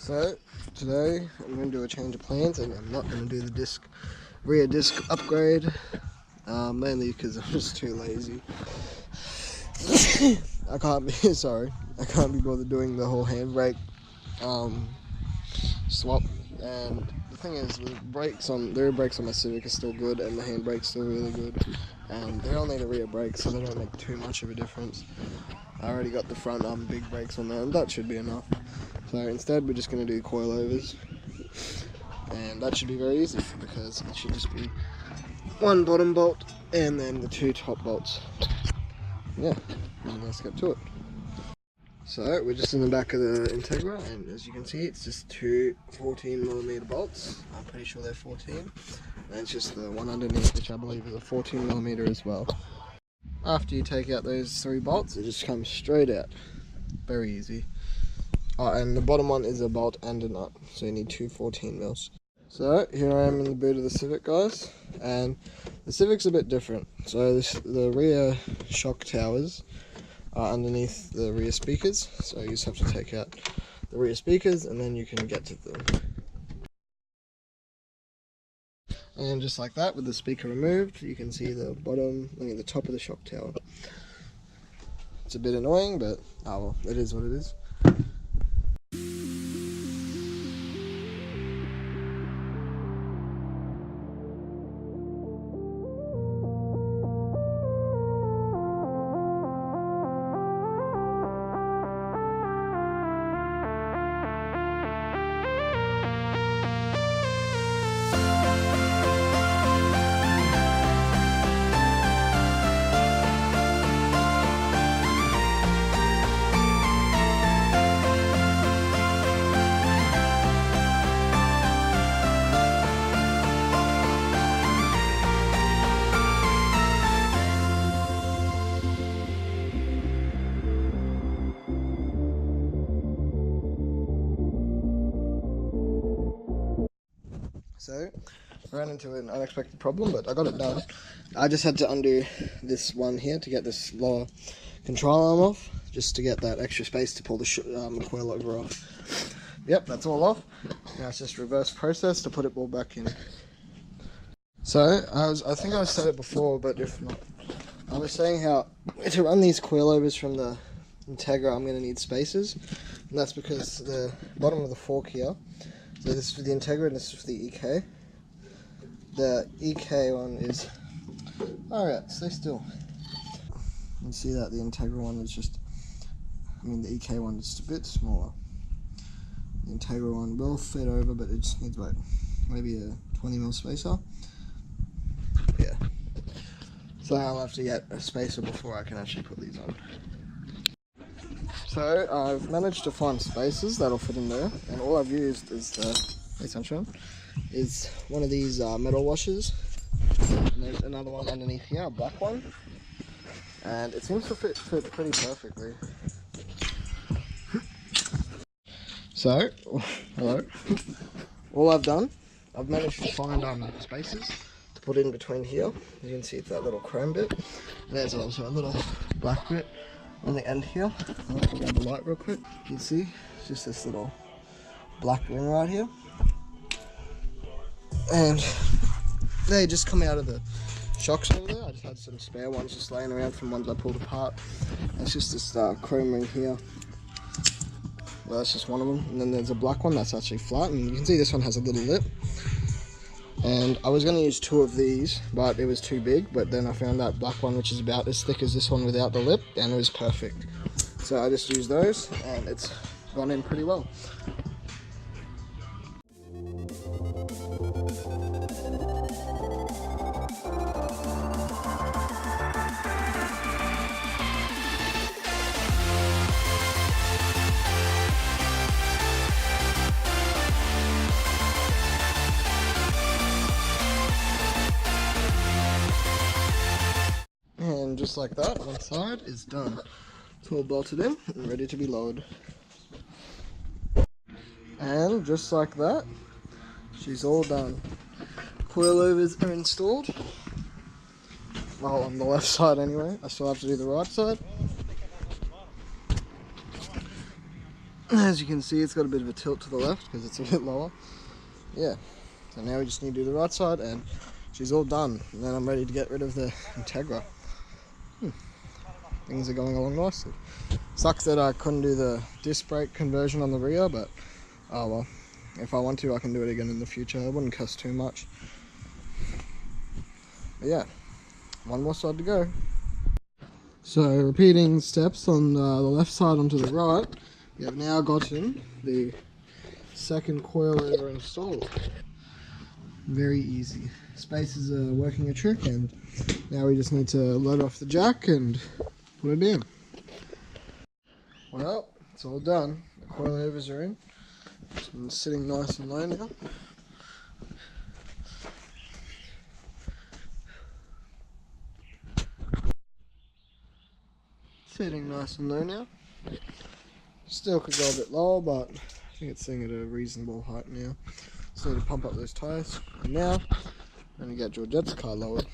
So today I'm going to do a change of plans, and I'm not going to do the rear disc upgrade, mainly because I'm just too lazy. I can't be bothered doing the whole handbrake swap. And the thing is, the rear brakes on my Civic are still good, and the handbrake's still really good. And they all need a rear brake, so they don't make too much of a difference. I already got the front big brakes on there, and that should be enough. So instead we're just going to do coilovers, and that should be very easy because it should just be one bottom bolt and then the two top bolts. Yeah, and let's get to it. So we're just in the back of the Integra, and as you can see, it's just two 14mm bolts. I'm pretty sure they're 14, and it's just the one underneath, which I believe is a 14mm as well. After you take out those three bolts, it just comes straight out. Very easy. Oh, and the bottom one is a bolt and a nut, so you need two 14mm. So here I am in the boot of the Civic, guys, and the Civic's a bit different. So the rear shock towers are underneath the rear speakers, so you just have to take out the rear speakers and then you can get to them. And just like that, with the speaker removed, you can see the the top of the shock tower. It's a bit annoying, but oh well, it is what it is. So, ran into an unexpected problem, but I got it done. I just had to undo this one here to get this lower control arm off, just to get that extra space to pull the coilover off. Yep, that's all off. Now it's just reverse process to put it all back in. So, I think I said it before, but if not, I was saying how to run these coilovers from the Integra, I'm going to need spacers, and that's because the bottom of the fork here. So this is for the Integra and this is for the EK. The EK one is... Alright, stay still. You can see that the Integra one is just... the EK one is just a bit smaller. The Integra one will fit over, but it just needs, maybe a 20mm spacer. Yeah. So I'll have to get a spacer before I can actually put these on. So I've managed to find spacers that'll fit in there, and all I've used is one of these metal washers, and there's another one underneath here, a black one, and it seems to fit pretty perfectly. So, hello. All I've done, I've managed to find spacers to put in between here. You can see it's that little chrome bit. There's also a little black bit on the end here. I'll grab the light real quick. You can see it's just this little black ring right here, and they just come out of the shocks over there. I just had some spare ones just laying around from ones I pulled apart. And it's just this chrome ring here. Well, that's just one of them, and then there's a black one that's actually flat, and you can see this one has a little lip. And I was going to use two of these, but it was too big, but then I found that black one which is about as thick as this one without the lip, and it was perfect. So I just used those, and it's gone in pretty well. And just like that, one side is done. It's all bolted in and ready to be lowered. And just like that, she's all done. Coilovers are installed. Well, on the left side anyway. I still have to do the right side. As you can see, it's got a bit of a tilt to the left because it's a bit lower. Yeah, so now we just need to do the right side and she's all done. And then I'm ready to get rid of the integra. Things are going along nicely. Sucks that I couldn't do the disc brake conversion on the rear, but oh well. If I want to, I can do it again in the future. It wouldn't cost too much. But yeah, one more side to go. So repeating steps on the left side onto the right, we have now gotten the second coilover installed. Very easy. Spacers are working a trick, and now we just need to load off the jack and put it in. Well, it's all done. The coilovers are in. It's sitting nice and low now. Sitting nice and low now. Still could go a bit lower, but I think it's sitting at a reasonable height now. Just need to pump up those tyres. And now, I'm going to get Georgette's car lowered.